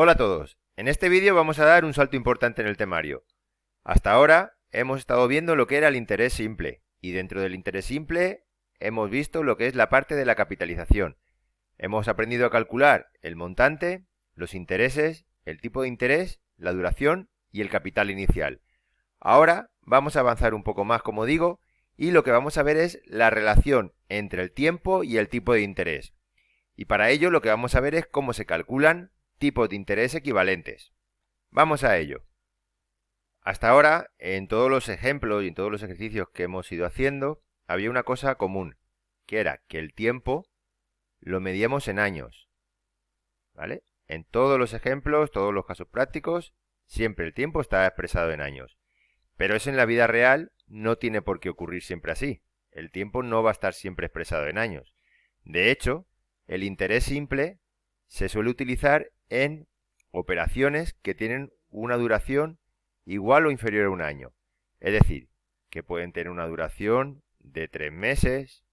Hola a todos, en este vídeo vamos a dar un salto importante en el temario. Hasta ahora hemos estado viendo lo que era el interés simple, y dentro del interés simple hemos visto lo que es la parte de la capitalización. Hemos aprendido a calcular el montante, los intereses, el tipo de interés, la duración y el capital inicial. Ahora vamos a avanzar un poco más, como digo, y lo que vamos a ver es la relación entre el tiempo y el tipo de interés. Y para ello lo que vamos a ver es cómo se calculan tipos de interés equivalentes. Vamos a ello. Hasta ahora, en todos los ejemplos y en todos los ejercicios que hemos ido haciendo, había una cosa común, que era que el tiempo lo medíamos en años, ¿vale? En todos los ejemplos, todos los casos prácticos, siempre el tiempo está expresado en años. Pero eso en la vida real no tiene por qué ocurrir siempre así. El tiempo no va a estar siempre expresado en años. De hecho, el interés simple se suele utilizar en operaciones que tienen una duración igual o inferior a un año. Es decir, que pueden tener una duración de 3 meses,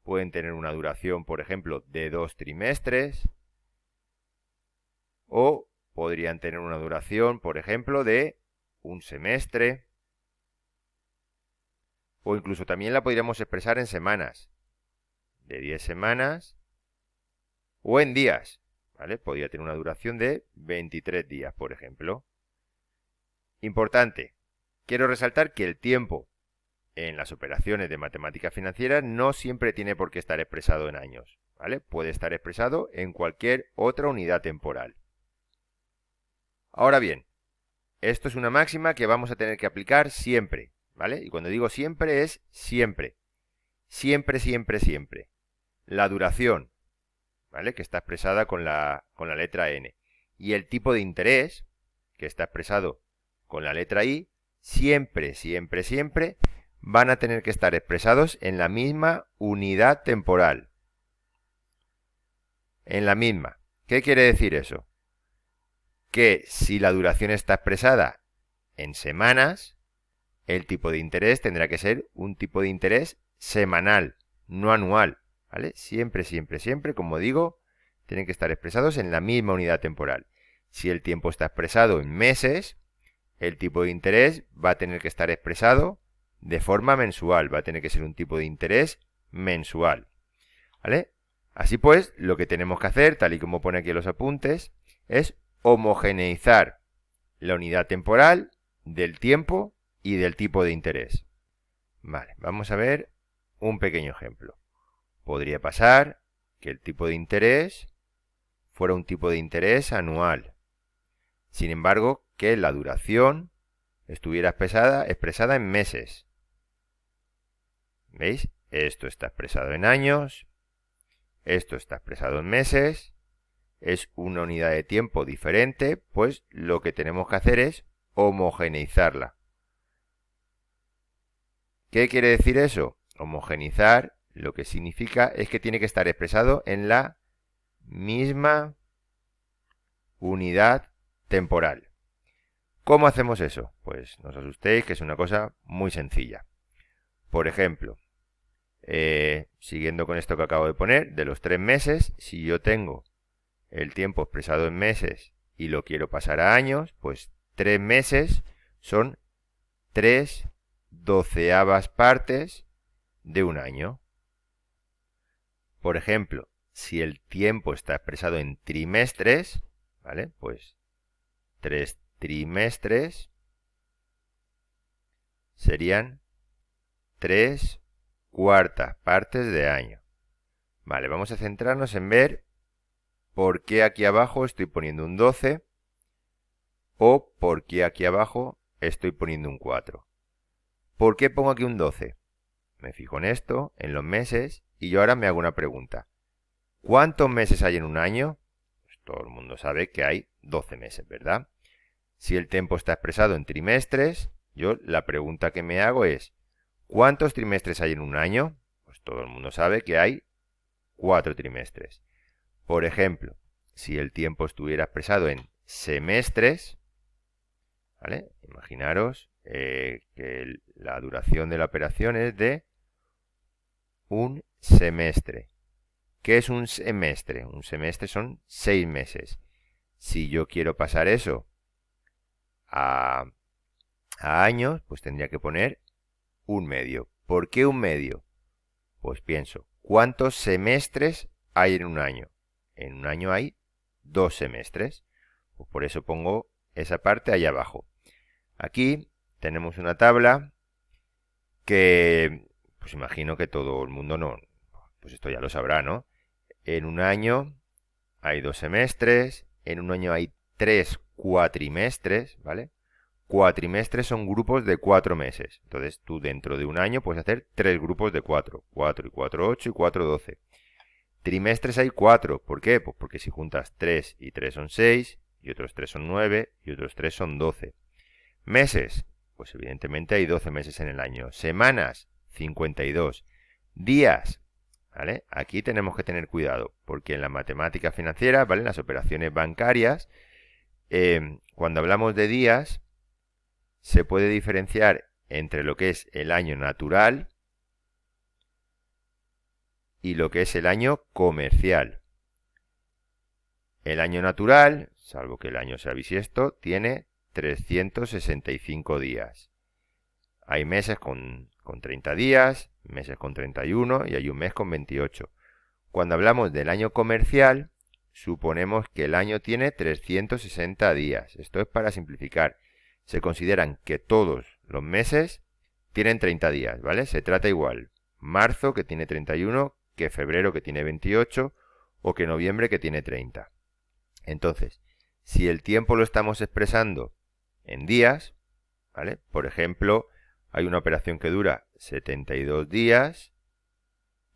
pueden tener una duración, por ejemplo, de 2 trimestres, o podrían tener una duración, por ejemplo, de un semestre, o incluso también la podríamos expresar en semanas, de 10 semanas, o en días, ¿vale? Podría tener una duración de 23 días, por ejemplo. Importante, quiero resaltar que el tiempo en las operaciones de matemática financiera no siempre tiene por qué estar expresado en años, ¿vale? Puede estar expresado en cualquier otra unidad temporal. Ahora bien, esto es una máxima que vamos a tener que aplicar siempre, ¿vale? Y cuando digo siempre es siempre. Siempre, siempre, siempre. La duración, ¿vale? Que está expresada con la letra N. Y el tipo de interés, que está expresado con la letra I, siempre, siempre, siempre van a tener que estar expresados en la misma unidad temporal. En la misma. ¿Qué quiere decir eso? Que si la duración está expresada en semanas, el tipo de interés tendrá que ser un tipo de interés semanal, no anual, ¿vale? Siempre, siempre, siempre, como digo, tienen que estar expresados en la misma unidad temporal. Si el tiempo está expresado en meses, el tipo de interés va a tener que estar expresado de forma mensual, va a tener que ser un tipo de interés mensual, ¿vale? Así pues, lo que tenemos que hacer, tal y como pone aquí en los apuntes, es homogeneizar la unidad temporal del tiempo y del tipo de interés. Vale, vamos a ver un pequeño ejemplo. Podría pasar que el tipo de interés fuera un tipo de interés anual. Sin embargo, que la duración estuviera expresada en meses. ¿Veis? Esto está expresado en años, esto está expresado en meses, es una unidad de tiempo diferente, pues lo que tenemos que hacer es homogeneizarla. ¿Qué quiere decir eso? Homogeneizar lo que significa es que tiene que estar expresado en la misma unidad temporal. ¿Cómo hacemos eso? Pues no os asustéis, que es una cosa muy sencilla. Por ejemplo, siguiendo con esto que acabo de poner, de los 3 meses, si yo tengo el tiempo expresado en meses y lo quiero pasar a años, pues 3 meses son 3 doceavas partes de un año. Por ejemplo, si el tiempo está expresado en trimestres, ¿vale? Pues 3 trimestres serían 3 cuartas partes de año. Vale, vamos a centrarnos en ver por qué aquí abajo estoy poniendo un 12 o por qué aquí abajo estoy poniendo un 4. ¿Por qué pongo aquí un 12? Me fijo en esto, en los meses, y yo ahora me hago una pregunta. ¿Cuántos meses hay en un año? Pues todo el mundo sabe que hay 12 meses, ¿verdad? Si el tiempo está expresado en trimestres, yo la pregunta que me hago es, ¿cuántos trimestres hay en un año? Pues todo el mundo sabe que hay 4 trimestres. Por ejemplo, si el tiempo estuviera expresado en semestres, ¿vale? Imaginaros que la duración de la operación es de un semestre. ¿Qué es un semestre? Un semestre son 6 meses. Si yo quiero pasar eso a años, pues tendría que poner un medio. ¿Por qué un medio? Pues pienso, ¿cuántos semestres hay en un año? En un año hay 2 semestres. Pues por eso pongo esa parte ahí abajo. Aquí tenemos una tabla que, pues imagino que todo el mundo no, pues esto ya lo sabrá, ¿no? En un año hay 2 semestres, en un año hay 3 cuatrimestres, ¿vale? Cuatrimestres son grupos de 4 meses. Entonces tú dentro de un año puedes hacer 3 grupos de 4. 4 y 4, 8 y 4, 12. Trimestres hay 4. ¿Por qué? Pues porque si juntas 3 y 3 son 6, y otros 3 son 9, y otros 3 son 12. Meses, pues evidentemente hay 12 meses en el año. Semanas, 52. Días, ¿vale? Aquí tenemos que tener cuidado, porque en la matemática financiera, ¿vale? En las operaciones bancarias, cuando hablamos de días, se puede diferenciar entre lo que es el año natural y lo que es el año comercial. El año natural, salvo que el año sea bisiesto, tiene 365 días. Hay meses con 30 días, meses con 31 y hay un mes con 28. Cuando hablamos del año comercial, suponemos que el año tiene 360 días. Esto es para simplificar. Se consideran que todos los meses tienen 30 días, ¿vale? Se trata igual. Marzo, que tiene 31, que febrero, que tiene 28, o que noviembre, que tiene 30. Entonces, si el tiempo lo estamos expresando en días, ¿vale? Por ejemplo, hay una operación que dura 72 días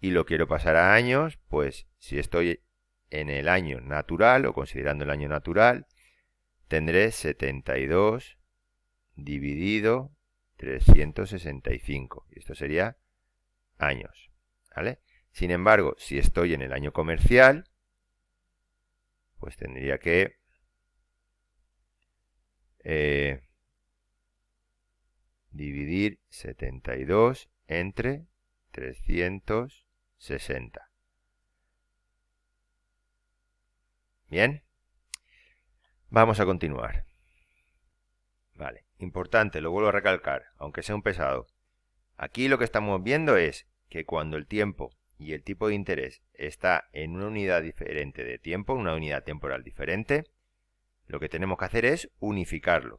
y lo quiero pasar a años, pues si estoy en el año natural o considerando el año natural, tendré 72 dividido 365. Y esto sería años, ¿vale? Sin embargo, si estoy en el año comercial, pues tendría que dividir 72 entre 360. Bien, vamos a continuar. Vale, importante, lo vuelvo a recalcar, aunque sea un pesado. Aquí lo que estamos viendo es que cuando el tiempo y el tipo de interés está en una unidad diferente de tiempo, una unidad temporal diferente, lo que tenemos que hacer es unificarlo.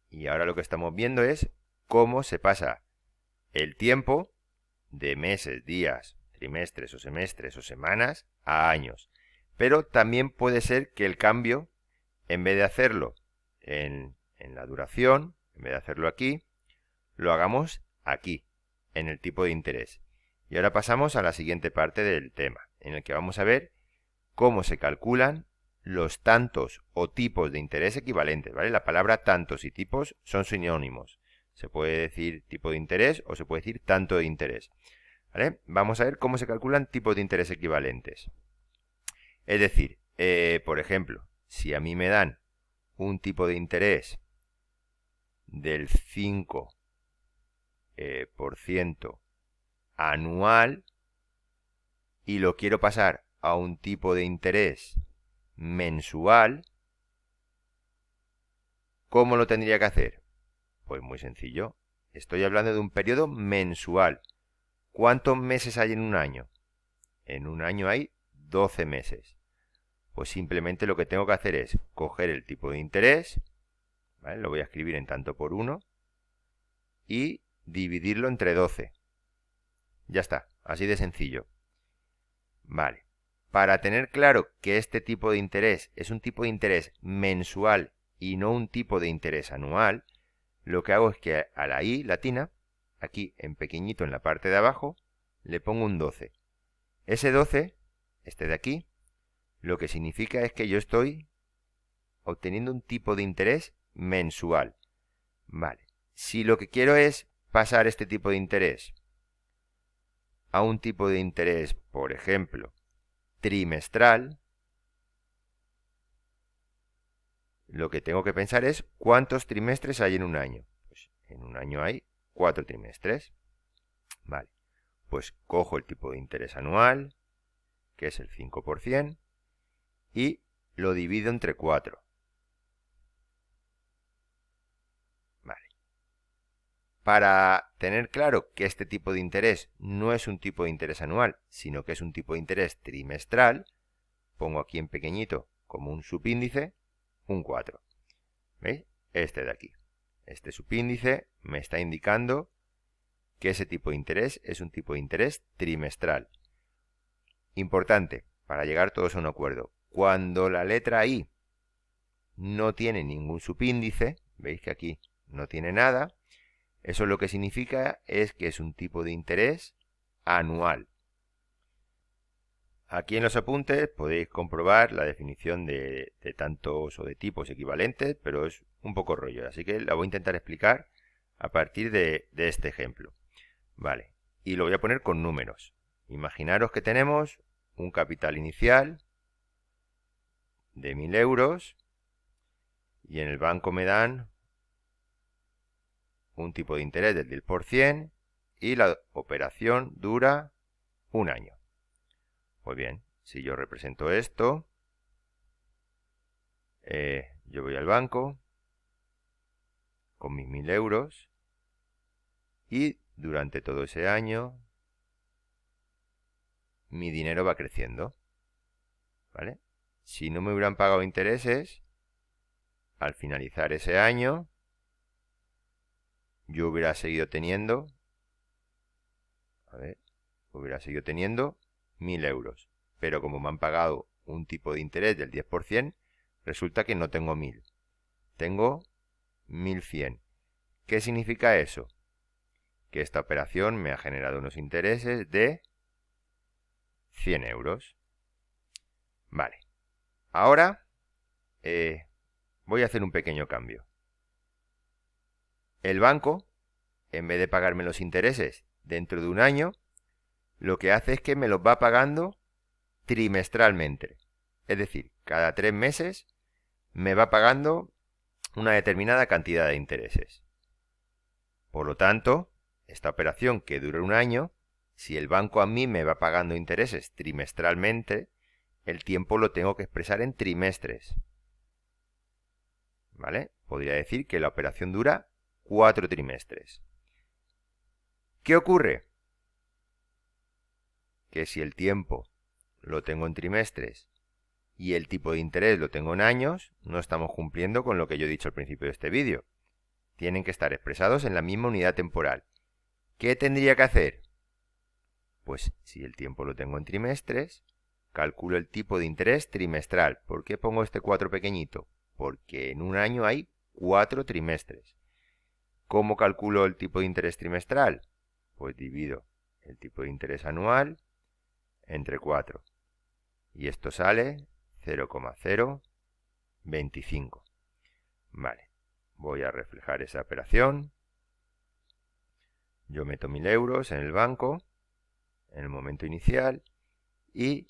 Y ahora lo que estamos viendo es cómo se pasa el tiempo de meses, días, trimestres o semestres o semanas a años. Pero también puede ser que el cambio, en vez de hacerlo en la duración, en vez de hacerlo aquí, lo hagamos aquí, en el tipo de interés. Y ahora pasamos a la siguiente parte del tema, en el que vamos a ver cómo se calculan los tantos o tipos de interés equivalentes, ¿vale? La palabra tantos y tipos son sinónimos. Se puede decir tipo de interés o se puede decir tanto de interés, ¿vale? Vamos a ver cómo se calculan tipos de interés equivalentes. Es decir, por ejemplo, si a mí me dan un tipo de interés del 5% anual y lo quiero pasar a un tipo de interés mensual, ¿cómo lo tendría que hacer? Pues muy sencillo. Estoy hablando de un periodo mensual. ¿Cuántos meses hay en un año? En un año hay 12 meses. Pues simplemente lo que tengo que hacer es coger el tipo de interés, ¿vale? Lo voy a escribir en tanto por 1, y dividirlo entre 12. Ya está, así de sencillo. Vale. Para tener claro que este tipo de interés es un tipo de interés mensual y no un tipo de interés anual, lo que hago es que a la i latina, aquí en pequeñito en la parte de abajo, le pongo un 12. Ese 12, este de aquí, lo que significa es que yo estoy obteniendo un tipo de interés mensual. Vale. Si lo que quiero es pasar este tipo de interés a un tipo de interés, por ejemplo, trimestral, lo que tengo que pensar es cuántos trimestres hay en un año. Pues en un año hay 4 trimestres. Vale. Pues cojo el tipo de interés anual, que es el 5%, y lo divido entre 4. Para tener claro que este tipo de interés no es un tipo de interés anual, sino que es un tipo de interés trimestral, pongo aquí en pequeñito como un subíndice, un 4. ¿Veis? Este de aquí. Este subíndice me está indicando que ese tipo de interés es un tipo de interés trimestral. Importante, para llegar todos a un acuerdo. Cuando la letra I no tiene ningún subíndice, veis que aquí no tiene nada, eso lo que significa es que es un tipo de interés anual. Aquí en los apuntes podéis comprobar la definición de tantos o de tipos equivalentes, pero es un poco rollo, así que la voy a intentar explicar a partir de este ejemplo. Vale, y lo voy a poner con números. Imaginaros que tenemos un capital inicial de 1000 euros y en el banco me dan un tipo de interés del 10% y la operación dura un año. Pues bien, si yo represento esto, yo voy al banco con mis 1000 euros y durante todo ese año mi dinero va creciendo, ¿vale? Si no me hubieran pagado intereses, al finalizar ese año, yo hubiera seguido teniendo, hubiera seguido teniendo 1000 euros. Pero como me han pagado un tipo de interés del 10%, resulta que no tengo 1000. Tengo 1100. ¿Qué significa eso? Que esta operación me ha generado unos intereses de 100 euros. Vale. Ahora voy a hacer un pequeño cambio. El banco, en vez de pagarme los intereses dentro de un año, lo que hace es que me los va pagando trimestralmente. Es decir, cada 3 meses me va pagando una determinada cantidad de intereses. Por lo tanto, esta operación que dura un año, si el banco a mí me va pagando intereses trimestralmente, el tiempo lo tengo que expresar en trimestres. ¿Vale? Podría decir que la operación dura 4 trimestres. ¿Qué ocurre? Que si el tiempo lo tengo en trimestres y el tipo de interés lo tengo en años, no estamos cumpliendo con lo que yo he dicho al principio de este vídeo. Tienen que estar expresados en la misma unidad temporal. ¿Qué tendría que hacer? Pues si el tiempo lo tengo en trimestres, calculo el tipo de interés trimestral. ¿Por qué pongo este 4 pequeñito? Porque en un año hay 4 trimestres. ¿Cómo calculo el tipo de interés trimestral? Pues divido el tipo de interés anual entre 4. Y esto sale 0,025. Vale, voy a reflejar esa operación. Yo meto 1000 euros en el banco, en el momento inicial, y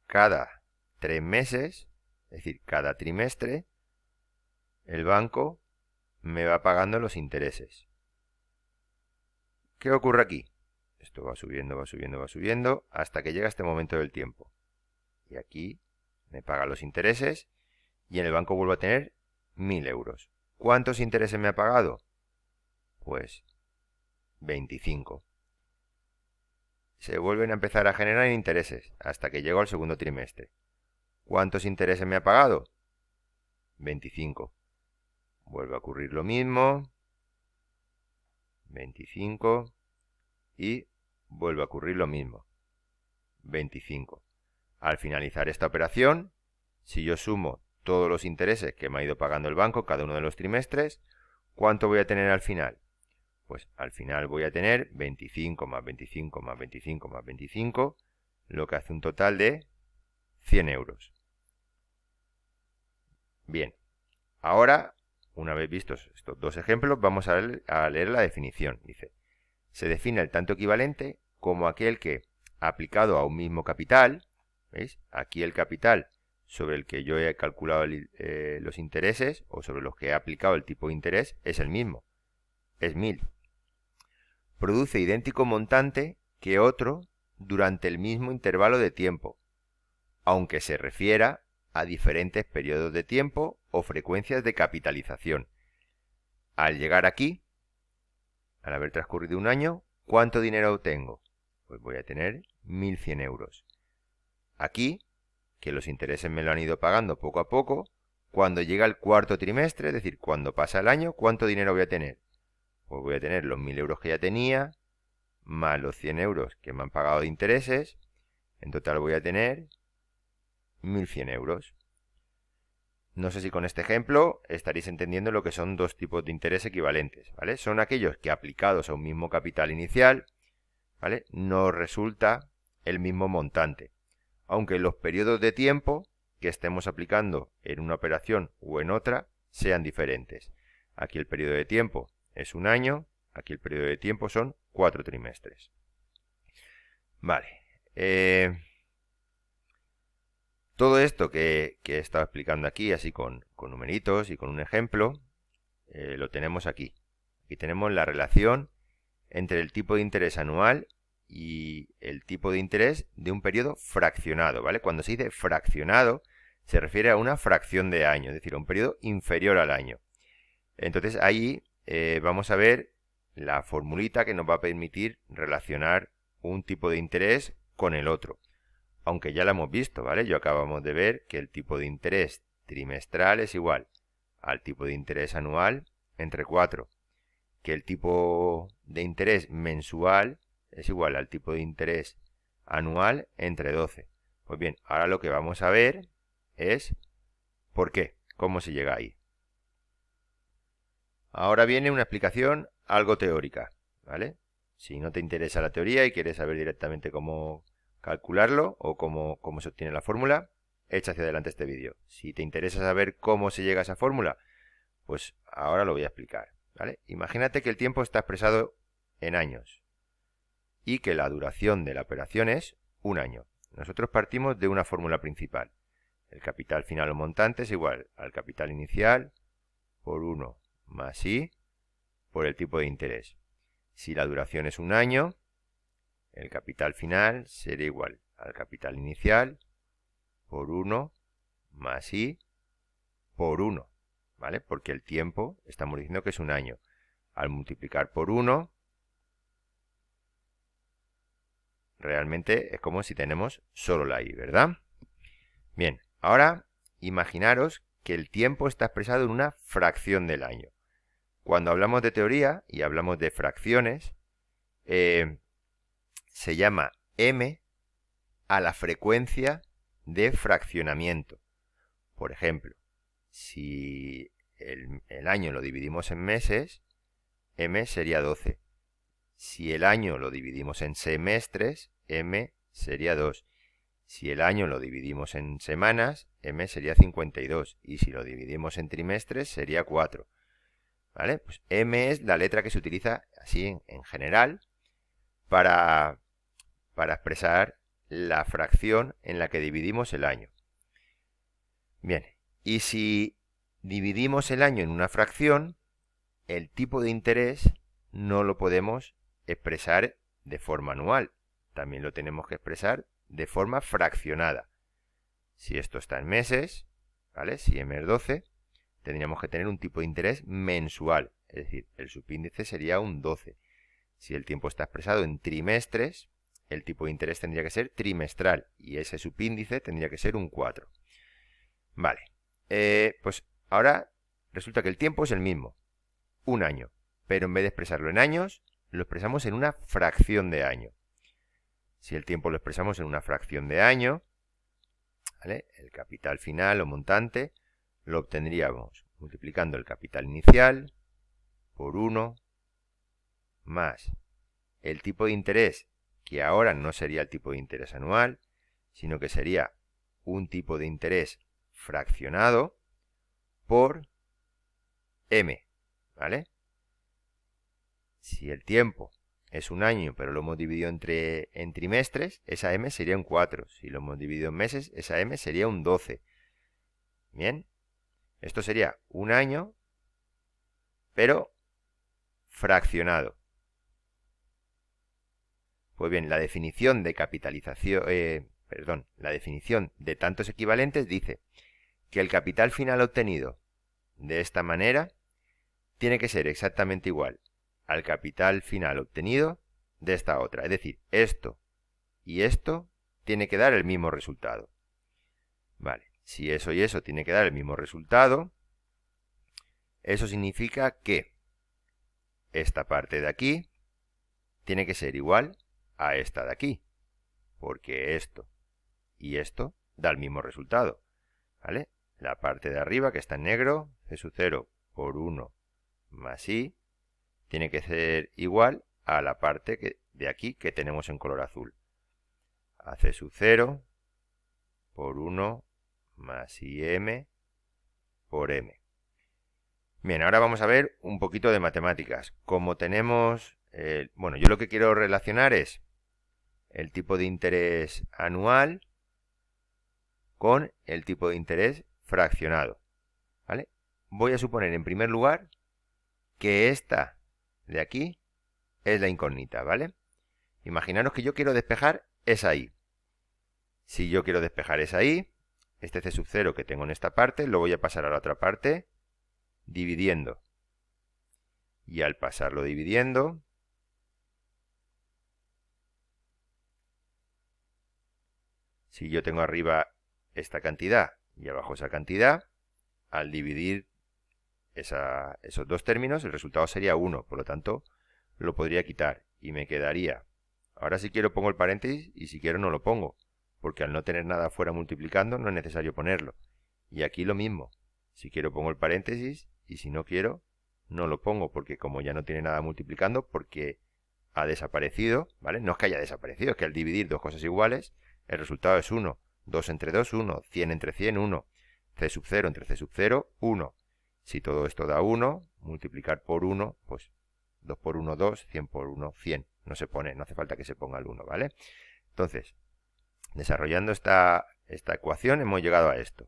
cada 3 meses, es decir, cada trimestre, el banco me va pagando los intereses. ¿Qué ocurre aquí? Esto va subiendo, va subiendo, va subiendo, hasta que llega este momento del tiempo. Y aquí me paga los intereses y en el banco vuelvo a tener 1000 euros. ¿Cuántos intereses me ha pagado? Pues 25. Se vuelven a empezar a generar intereses hasta que llego al segundo trimestre. ¿Cuántos intereses me ha pagado? 25. Vuelve a ocurrir lo mismo. 25. Y vuelve a ocurrir lo mismo. 25. Al finalizar esta operación, si yo sumo todos los intereses que me ha ido pagando el banco cada uno de los trimestres, ¿cuánto voy a tener al final? Pues al final voy a tener 25 más 25 más 25 más 25, lo que hace un total de 100 euros. Bien, ahora, una vez vistos estos dos ejemplos, vamos a leer la definición. Dice, se define el tanto equivalente como aquel que, aplicado a un mismo capital, ¿veis? Aquí el capital sobre el que yo he calculado los intereses o sobre los que he aplicado el tipo de interés es el mismo, es 1000. Produce idéntico montante que otro durante el mismo intervalo de tiempo, aunque se refiera a diferentes periodos de tiempo o frecuencias de capitalización. al llegar aquí, al haber transcurrido un año, ¿cuánto dinero tengo? Pues voy a tener 1.100 euros. Aquí, que los intereses me lo han ido pagando poco a poco, cuando llega el cuarto trimestre, es decir, cuando pasa el año, ¿cuánto dinero voy a tener? Pues voy a tener los 1.000 euros que ya tenía, más los 100 euros que me han pagado de intereses. En total voy a tener 1.100 euros. No sé si con este ejemplo estaréis entendiendo lo que son dos tipos de interés equivalentes, ¿vale? Son aquellos que aplicados a un mismo capital inicial, ¿vale?, no resulta el mismo montante, aunque los periodos de tiempo que estemos aplicando en una operación o en otra sean diferentes. Aquí el periodo de tiempo es un año, aquí el periodo de tiempo son 4 trimestres. Vale. Todo esto que he estado explicando aquí, así con numeritos y con un ejemplo, lo tenemos aquí. Aquí tenemos la relación entre el tipo de interés anual y el tipo de interés de un periodo fraccionado, ¿vale? Cuando se dice fraccionado, se refiere a una fracción de año, es decir, a un periodo inferior al año. Entonces ahí vamos a ver la formulita que nos va a permitir relacionar un tipo de interés con el otro. Aunque ya la hemos visto, ¿vale? Yo acabamos de ver que el tipo de interés trimestral es igual al tipo de interés anual entre 4, que el tipo de interés mensual es igual al tipo de interés anual entre 12. Pues bien, ahora lo que vamos a ver es por qué, cómo se llega ahí. Ahora viene una explicación algo teórica, ¿vale? Si no te interesa la teoría y quieres saber directamente cómo calcularlo o cómo se obtiene la fórmula, echa hacia adelante este vídeo. Si te interesa saber cómo se llega a esa fórmula, pues ahora lo voy a explicar, ¿vale? Imagínate que el tiempo está expresado en años y que la duración de la operación es un año. Nosotros partimos de una fórmula principal. El capital final o montante es igual al capital inicial por 1 más I por el tipo de interés. Si la duración es un año, el capital final será igual al capital inicial por 1 más I por 1, ¿vale? Porque el tiempo, estamos diciendo que es un año. Al multiplicar por 1, realmente es como si tenemos solo la I, ¿verdad? Bien, ahora imaginaros que el tiempo está expresado en una fracción del año. Cuando hablamos de teoría y hablamos de fracciones, se llama m a la frecuencia de fraccionamiento. Por ejemplo, si el año lo dividimos en meses, m sería 12. Si el año lo dividimos en semestres, m sería 2. Si el año lo dividimos en semanas, m sería 52. Y si lo dividimos en trimestres, sería 4. ¿Vale? Pues m es la letra que se utiliza así en general para expresar la fracción en la que dividimos el año. Bien, y si dividimos el año en una fracción, el tipo de interés no lo podemos expresar de forma anual, también lo tenemos que expresar de forma fraccionada. Si esto está en meses, ¿vale? Si m es 12, tendríamos que tener un tipo de interés mensual, es decir, el subíndice sería un 12. Si el tiempo está expresado en trimestres, el tipo de interés tendría que ser trimestral y ese subíndice tendría que ser un 4. Vale, pues ahora resulta que el tiempo es el mismo, un año, pero en vez de expresarlo en años, lo expresamos en una fracción de año. Si el tiempo lo expresamos en una fracción de año, ¿vale?, el capital final o montante lo obtendríamos multiplicando el capital inicial por 1 más el tipo de interés, que ahora no sería el tipo de interés anual, sino que sería un tipo de interés fraccionado por m, ¿vale? Si el tiempo es un año, pero lo hemos dividido en trimestres, esa m sería un 4. Si lo hemos dividido en meses, esa m sería un 12. Bien, esto sería un año, pero fraccionado. Pues bien, la definición de capitalización, la definición de tantos equivalentes dice que el capital final obtenido de esta manera tiene que ser exactamente igual al capital final obtenido de esta otra. Es decir, esto y esto tiene que dar el mismo resultado. Vale, si eso y eso tiene que dar el mismo resultado, eso significa que esta parte de aquí tiene que ser igual a esta de aquí, porque esto y esto da el mismo resultado, ¿vale? La parte de arriba que está en negro, c sub 0 por 1 más i, tiene que ser igual a la parte de aquí que tenemos en color azul. A c sub 0 por 1 más im por m. Bien, ahora vamos a ver un poquito de matemáticas. Como tenemos, bueno, yo lo que quiero relacionar es el tipo de interés anual con el tipo de interés fraccionado, ¿vale? Voy a suponer en primer lugar que esta de aquí es la incógnita, ¿vale? Imaginaros que yo quiero despejar esa i. Si yo quiero despejar esa i, este c sub 0 que tengo en esta parte lo voy a pasar a la otra parte dividiendo. Y al pasarlo dividiendo, si yo tengo arriba esta cantidad y abajo esa cantidad, al dividir esos dos términos, el resultado sería 1. Por lo tanto, lo podría quitar y me quedaría. Ahora si quiero pongo el paréntesis y si quiero no lo pongo, porque al no tener nada afuera multiplicando no es necesario ponerlo. Y aquí lo mismo. Si quiero pongo el paréntesis y si no quiero no lo pongo, porque como ya no tiene nada multiplicando, porque ha desaparecido, ¿vale? No es que haya desaparecido, es que al dividir dos cosas iguales, el resultado es 1. 2 entre 2, 1. 100 entre 100, 1. C sub 0 entre C sub 0, 1. Si todo esto da 1, multiplicar por 1, pues 2 por 1, 2, 100 por 1, 100. No se pone, no hace falta que se ponga el 1, ¿vale? Entonces, desarrollando esta ecuación hemos llegado a esto.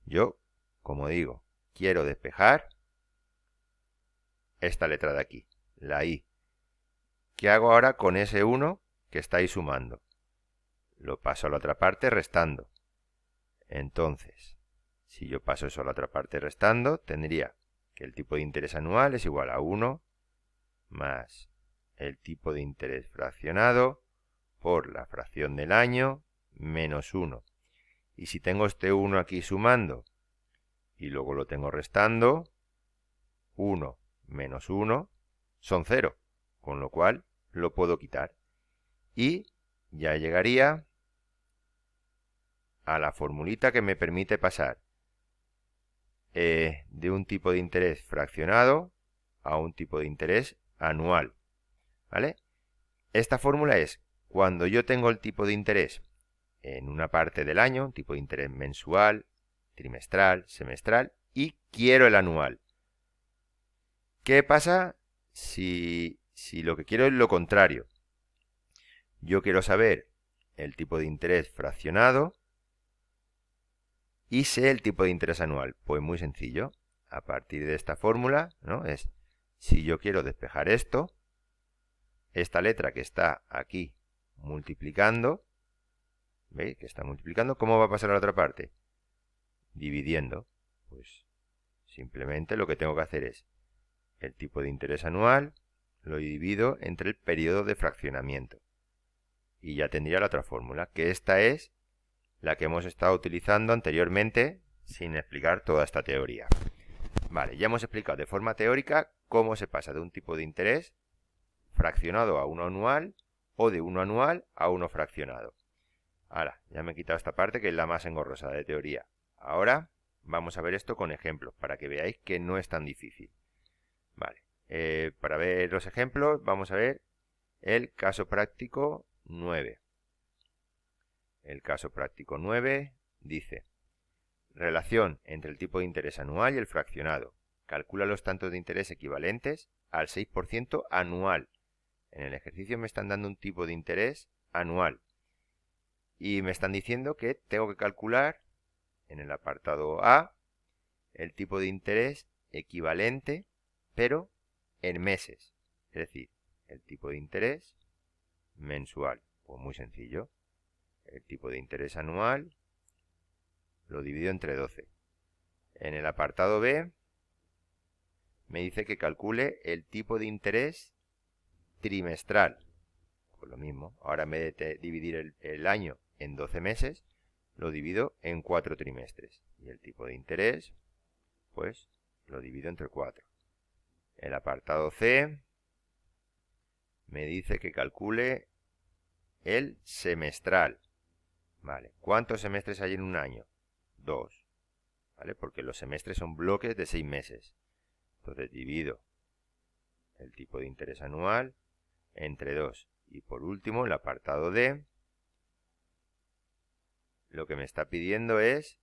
Yo, como digo, quiero despejar esta letra de aquí, la i. ¿Qué hago ahora con ese 1 que está ahí sumando? Lo paso a la otra parte restando. Entonces, si yo paso eso a la otra parte restando, tendría que el tipo de interés anual es igual a 1 más el tipo de interés fraccionado por la fracción del año menos 1. Y si tengo este 1 aquí sumando y luego lo tengo restando, 1 menos 1 son 0, con lo cual lo puedo quitar. Y ya llegaría a la formulita que me permite pasar de un tipo de interés fraccionado a un tipo de interés anual, ¿vale? Esta fórmula es cuando yo tengo el tipo de interés en una parte del año, un tipo de interés mensual, trimestral, semestral, y quiero el anual. ¿Qué pasa si lo que quiero es lo contrario? Yo quiero saber el tipo de interés fraccionado y sé el tipo de interés anual. Pues muy sencillo. A partir de esta fórmula, ¿no? Es, si yo quiero despejar esto, esta letra que está aquí multiplicando, ¿veis? Que está multiplicando, ¿cómo va a pasar a la otra parte? Dividiendo. Pues simplemente lo que tengo que hacer es el tipo de interés anual, lo divido entre el periodo de fraccionamiento. Y ya tendría la otra fórmula, que esta es la que hemos estado utilizando anteriormente sin explicar toda esta teoría. Vale, ya hemos explicado de forma teórica cómo se pasa de un tipo de interés fraccionado a uno anual o de uno anual a uno fraccionado. Ahora, ya me he quitado esta parte que es la más engorrosa de teoría. Ahora vamos a ver esto con ejemplos para que veáis que no es tan difícil. Vale, para ver los ejemplos vamos a ver el caso práctico 9. El caso práctico 9 dice: relación entre el tipo de interés anual y el fraccionado. Calcula los tantos de interés equivalentes al 6% anual. En el ejercicio me están dando un tipo de interés anual. Y me están diciendo que tengo que calcular en el apartado A el tipo de interés equivalente, pero en meses. Es decir, el tipo de interés mensual. Pues muy sencillo. El tipo de interés anual lo divido entre 12. En el apartado B me dice que calcule el tipo de interés trimestral. Pues lo mismo, ahora en vez de dividir el año en 12 meses, lo divido en 4 trimestres. Y el tipo de interés, pues lo divido entre 4. El apartado C me dice que calcule el semestral. Vale, ¿cuántos semestres hay en un año? 2. ¿Vale? Porque los semestres son bloques de 6 meses. Entonces divido el tipo de interés anual entre 2. Y por último, el apartado D, lo que me está pidiendo es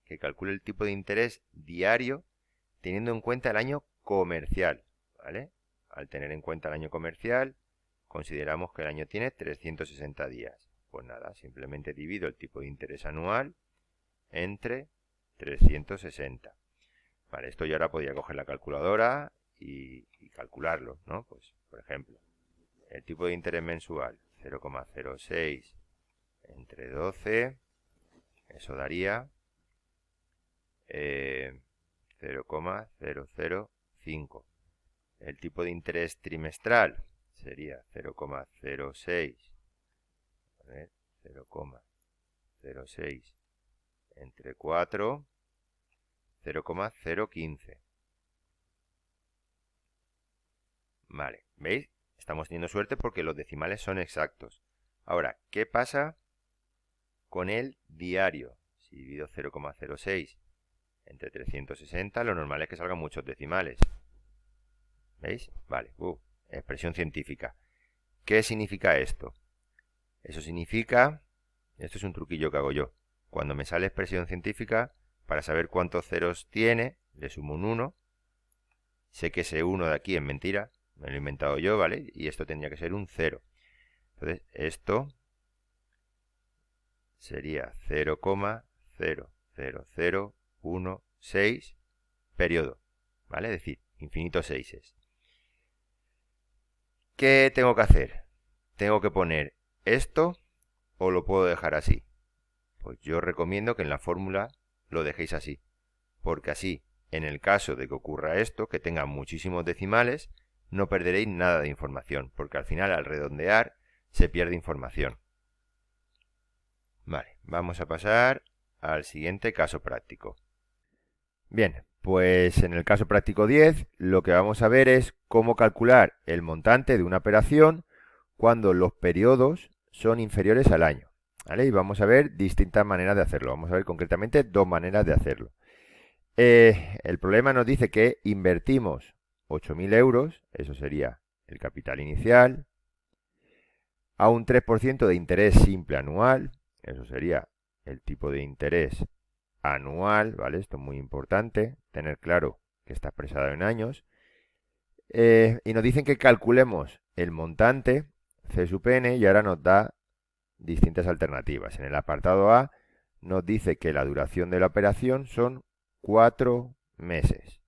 que calcule el tipo de interés diario teniendo en cuenta el año comercial. ¿Vale? Al tener en cuenta el año comercial, consideramos que el año tiene 360 días. Pues nada, simplemente divido el tipo de interés anual entre 360. Vale, esto yo ahora podría coger la calculadora y calcularlo, ¿no? Pues, por ejemplo, el tipo de interés mensual, 0,06 entre 12, eso daría 0,005. El tipo de interés trimestral sería 0,06, a ver, 0,06 entre 4, 0,015. Vale, ¿veis? Estamos teniendo suerte porque los decimales son exactos. Ahora, ¿qué pasa con el diario? Si divido 0,06 entre 360, lo normal es que salgan muchos decimales. ¿Veis? Vale, expresión científica. ¿Qué significa esto? Eso significa, esto es un truquillo que hago yo. Cuando me sale expresión científica, para saber cuántos ceros tiene, le sumo un 1. Sé que ese 1 de aquí es mentira, me lo he inventado yo, ¿vale? Y esto tendría que ser un 0. Entonces, esto sería 0,00016 periodo, ¿vale? Es decir, infinitos seises. ¿Qué tengo que hacer? ¿Tengo que poner esto o lo puedo dejar así? Pues yo recomiendo que en la fórmula lo dejéis así, porque así, en el caso de que ocurra esto, que tenga muchísimos decimales, no perderéis nada de información, porque al final al redondear se pierde información. Vale, vamos a pasar al siguiente caso práctico. Bien, pues en el caso práctico 10 lo que vamos a ver es cómo calcular el montante de una operación cuando los periodos son inferiores al año. ¿Vale? Y vamos a ver distintas maneras de hacerlo. Vamos a ver concretamente dos maneras de hacerlo. El problema nos dice que invertimos 8.000 euros, eso sería el capital inicial, a un 3% de interés simple anual, eso sería el tipo de interés anual, ¿vale? Esto es muy importante, tener claro que está expresado en años. Y nos dicen que calculemos el montante C sub n y ahora nos da distintas alternativas. En el apartado A nos dice que la duración de la operación son 4 meses.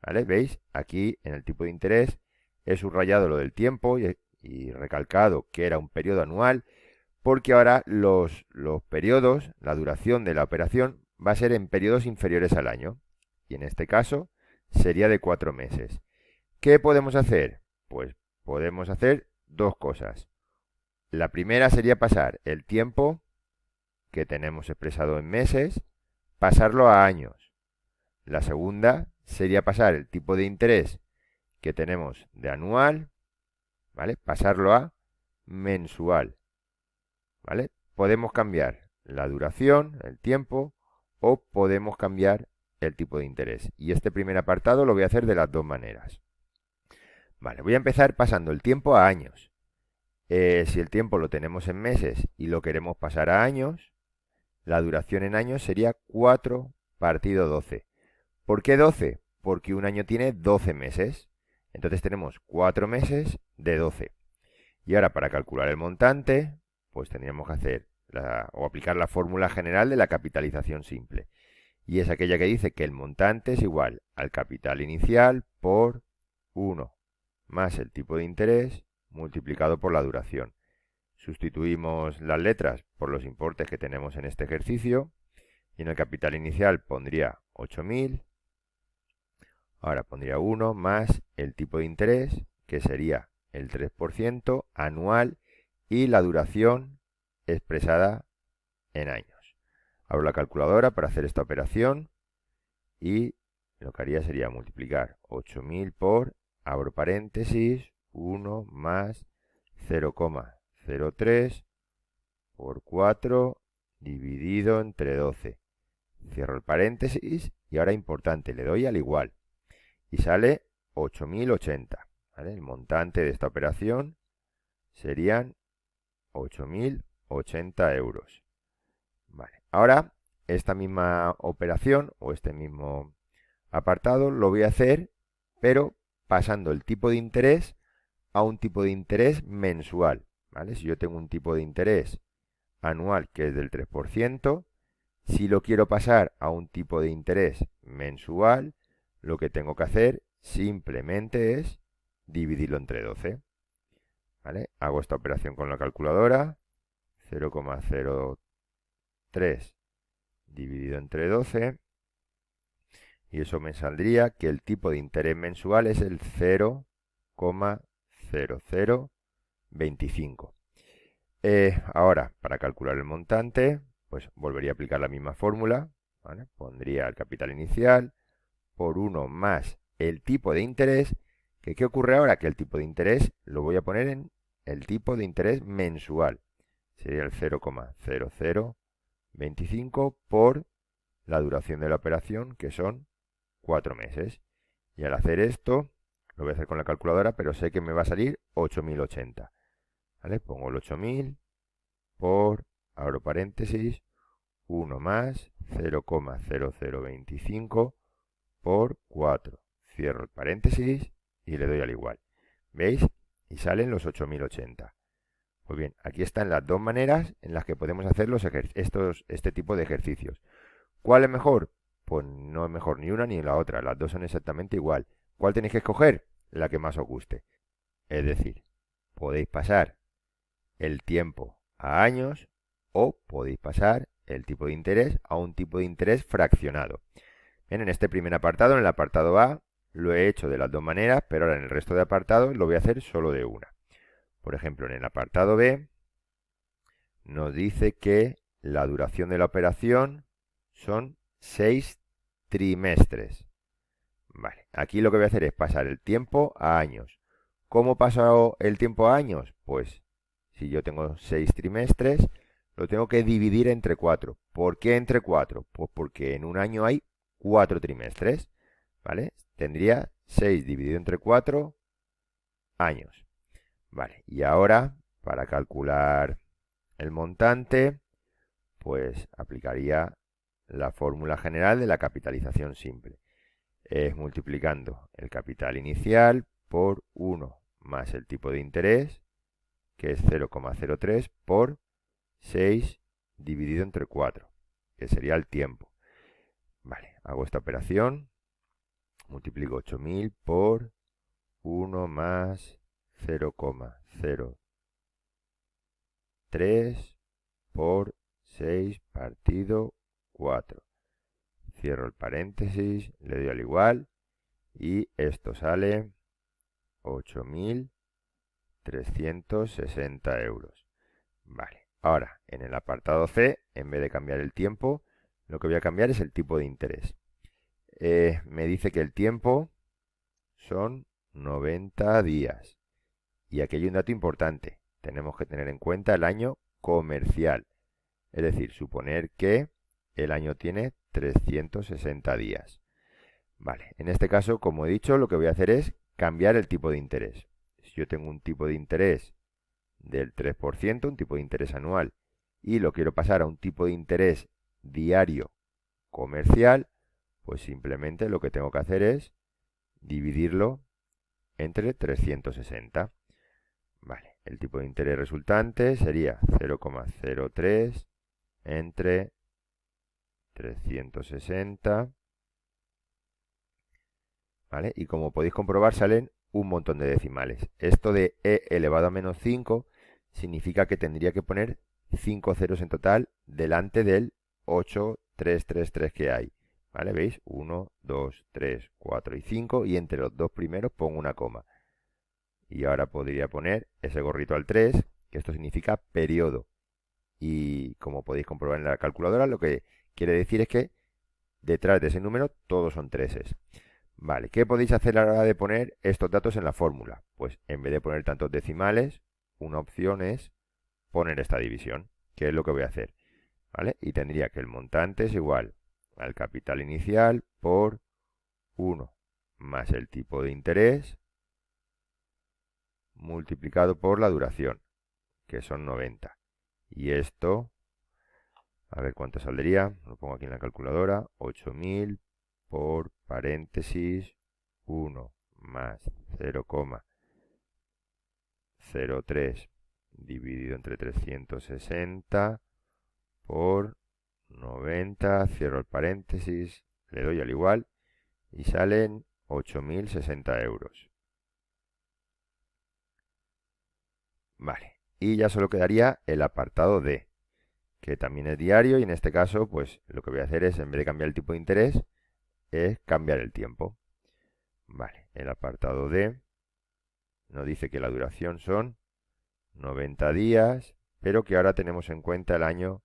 ¿Vale? ¿Veis? Aquí en el tipo de interés he subrayado lo del tiempo y recalcado que era un periodo anual, porque ahora los periodos, la duración de la operación va a ser en periodos inferiores al año. Y en este caso sería de 4 meses. ¿Qué podemos hacer? Pues podemos hacer dos cosas. La primera sería pasar el tiempo que tenemos expresado en meses, pasarlo a años. La segunda sería pasar el tipo de interés que tenemos de anual, ¿vale? Pasarlo a mensual, ¿vale? Podemos cambiar la duración, el tiempo, o podemos cambiar el tipo de interés. Y este primer apartado lo voy a hacer de las dos maneras. Vale, voy a empezar pasando el tiempo a años. Si el tiempo lo tenemos en meses y lo queremos pasar a años, la duración en años sería 4 partido 12. ¿Por qué 12? Porque un año tiene 12 meses. Entonces tenemos 4 meses de 12. Y ahora para calcular el montante, pues tendríamos que hacer o aplicar la fórmula general de la capitalización simple. Y es aquella que dice que el montante es igual al capital inicial por 1 más el tipo de interés multiplicado por la duración. Sustituimos las letras por los importes que tenemos en este ejercicio y en el capital inicial pondría 8.000. Ahora pondría 1 más el tipo de interés, que sería el 3% anual, y la duración expresada en años. Abro la calculadora para hacer esta operación y lo que haría sería multiplicar 8.000 por, abro paréntesis, 1 más 0,03 por 4 dividido entre 12. Cierro el paréntesis y ahora importante, le doy al igual y sale 8.080. ¿Vale? El montante de esta operación serían 8.080 euros. Vale. Ahora, esta misma operación o este mismo apartado lo voy a hacer, pero pasando el tipo de interés a un tipo de interés mensual. ¿Vale? Si yo tengo un tipo de interés anual que es del 3%, si lo quiero pasar a un tipo de interés mensual, lo que tengo que hacer simplemente es dividirlo entre 12. ¿Vale? Hago esta operación con la calculadora. 0,03 dividido entre 12. Y eso me saldría que el tipo de interés mensual es el 0,0025. Ahora, para calcular el montante, pues volvería a aplicar la misma fórmula. ¿Vale? Pondría el capital inicial por 1 más el tipo de interés. ¿Qué ocurre ahora? Que el tipo de interés lo voy a poner en el tipo de interés mensual. Sería el 0,0025 por la duración de la operación, que son 4 meses. Y al hacer esto, lo voy a hacer con la calculadora, pero sé que me va a salir 8.080. ¿Vale? Pongo el 8.000 por, abro paréntesis, 1 más 0,0025 por 4. Cierro el paréntesis y le doy al igual. ¿Veis? Y salen los 8.080. Pues bien, aquí están las dos maneras en las que podemos hacer este tipo de ejercicios. ¿Cuál es mejor? Pues no es mejor ni una ni la otra. Las dos son exactamente igual. ¿Cuál tenéis que escoger? La que más os guste. Es decir, podéis pasar el tiempo a años o podéis pasar el tipo de interés a un tipo de interés fraccionado. Bien, en este primer apartado, en el apartado A, lo he hecho de las dos maneras, pero ahora en el resto de apartados lo voy a hacer solo de una. Por ejemplo, en el apartado B nos dice que la duración de la operación son 6 trimestres. Vale, aquí lo que voy a hacer es pasar el tiempo a años. ¿Cómo paso el tiempo a años? Pues si yo tengo 6 trimestres, lo tengo que dividir entre 4. ¿Por qué entre 4? Pues porque en un año hay 4 trimestres. ¿Vale? Tendría 6 dividido entre 4 años. Vale, y ahora para calcular el montante, pues aplicaría la fórmula general de la capitalización simple. Es multiplicando el capital inicial por 1 más el tipo de interés, que es 0,03 por 6 dividido entre 4, que sería el tiempo. Vale, hago esta operación, multiplico 8.000 por 1 más 0,03 por 6 partido 4. Cierro el paréntesis, le doy al igual y esto sale 8.360 euros. Vale, ahora en el apartado C, en vez de cambiar el tiempo, lo que voy a cambiar es el tipo de interés. Me dice que el tiempo son 90 días. Y aquí hay un dato importante. Tenemos que tener en cuenta el año comercial. Es decir, suponer que el año tiene 360 días. Vale, en este caso, como he dicho, lo que voy a hacer es cambiar el tipo de interés. Si yo tengo un tipo de interés del 3%, un tipo de interés anual, y lo quiero pasar a un tipo de interés diario comercial, pues simplemente lo que tengo que hacer es dividirlo entre 360. Vale, el tipo de interés resultante sería 0,03 entre 360. ¿Vale? Y como podéis comprobar salen un montón de decimales. Esto de e elevado a menos 5 significa que tendría que poner 5 ceros en total delante del 8333 que hay. ¿Vale? ¿Veis? 1, 2, 3, 4 y 5 y entre los dos primeros pongo una coma. Y ahora podría poner ese gorrito al 3, que esto significa periodo. Y como podéis comprobar en la calculadora, lo que quiere decir es que detrás de ese número todos son treses. Vale, ¿qué podéis hacer a la hora de poner estos datos en la fórmula? Pues en vez de poner tantos decimales, una opción es poner esta división, que es lo que voy a hacer. ¿Vale? Y tendría que el montante es igual al capital inicial por 1 más el tipo de interés multiplicado por la duración, que son 90. Y esto, a ver cuánto saldría, lo pongo aquí en la calculadora, 8000 por paréntesis 1 más 0,03 dividido entre 360 por 90, cierro el paréntesis, le doy al igual y salen 8060 euros. Vale, y ya solo quedaría el apartado D, que también es diario y en este caso pues lo que voy a hacer es, en vez de cambiar el tipo de interés, es cambiar el tiempo. Vale, el apartado D nos dice que la duración son 90 días, pero que ahora tenemos en cuenta el año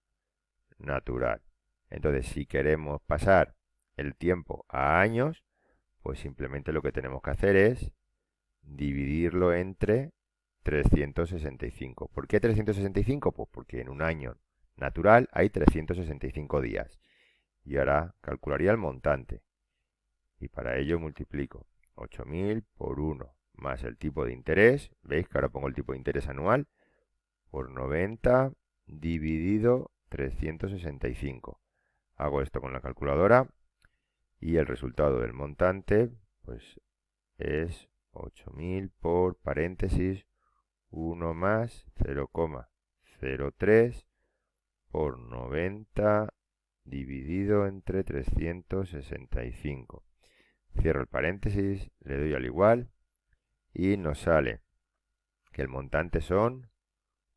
natural. Entonces, si queremos pasar el tiempo a años, pues simplemente lo que tenemos que hacer es dividirlo entre 365. ¿Por qué 365? Pues porque en un año natural hay 365 días. Y ahora calcularía el montante. Y para ello multiplico 8000 por 1 más el tipo de interés. ¿Veis que ahora pongo el tipo de interés anual? Por 90 dividido 365. Hago esto con la calculadora y el resultado del montante pues es 8000 por paréntesis 1 más 0,03 por 90 dividido entre 365. Cierro el paréntesis, le doy al igual y nos sale que el montante son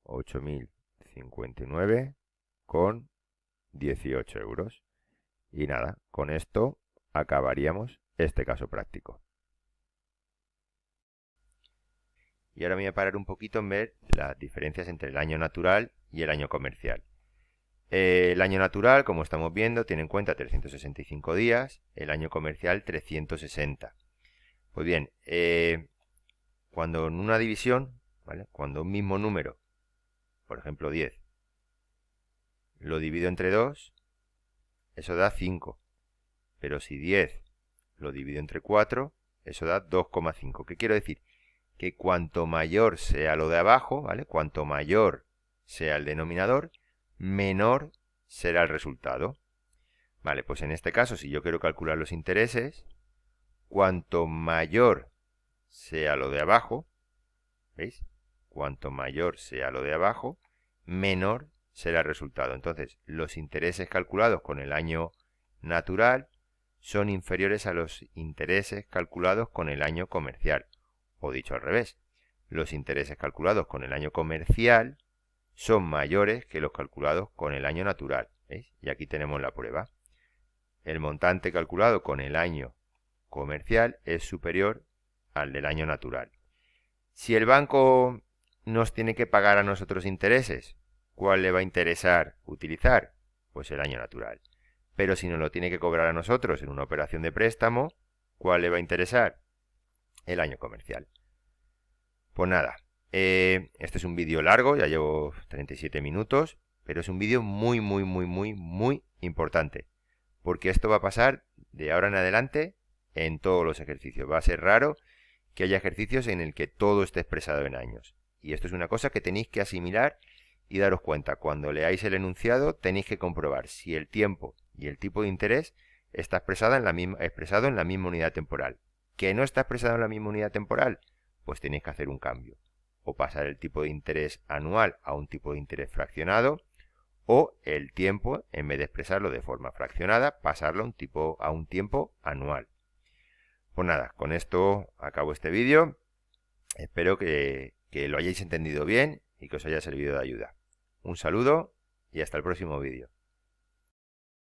8059,18 euros. Y nada, con esto acabaríamos este caso práctico. Y ahora me voy a parar un poquito en ver las diferencias entre el año natural y el año comercial. El año natural, como estamos viendo, tiene en cuenta 365 días, el año comercial 360. Pues bien, cuando en una división, ¿vale? Cuando un mismo número, por ejemplo 10, lo divido entre 2, eso da 5. Pero si 10 lo divido entre 4, eso da 2,5. ¿Qué quiero decir? Que cuanto mayor sea lo de abajo, ¿vale? Cuanto mayor sea el denominador, menor será el resultado. Vale, pues en este caso, si yo quiero calcular los intereses, cuanto mayor sea lo de abajo, ¿veis? Cuanto mayor sea lo de abajo, menor será el resultado. Entonces, los intereses calculados con el año natural son inferiores a los intereses calculados con el año comercial. O dicho al revés, los intereses calculados con el año comercial son mayores que los calculados con el año natural. ¿Veis? Y aquí tenemos la prueba. El montante calculado con el año comercial es superior al del año natural. Si el banco nos tiene que pagar a nosotros intereses, ¿cuál le va a interesar utilizar? Pues el año natural. Pero si nos lo tiene que cobrar a nosotros en una operación de préstamo, ¿cuál le va a interesar? El año comercial. Pues nada, este es un vídeo largo, ya llevo 37 minutos, pero es un vídeo muy importante, porque esto va a pasar de ahora en adelante en todos los ejercicios. Va a ser raro que haya ejercicios en el que todo esté expresado en años. Y esto es una cosa que tenéis que asimilar y daros cuenta. Cuando leáis el enunciado tenéis que comprobar si el tiempo y el tipo de interés está expresado en la misma unidad temporal. ¿Que no está expresado en la misma unidad temporal? Pues tenéis que hacer un cambio. O pasar el tipo de interés anual a un tipo de interés fraccionado, o el tiempo, en vez de expresarlo de forma fraccionada, pasarlo a un tiempo anual. Pues nada, con esto acabo este vídeo. Espero que lo hayáis entendido bien y que os haya servido de ayuda. Un saludo y hasta el próximo vídeo.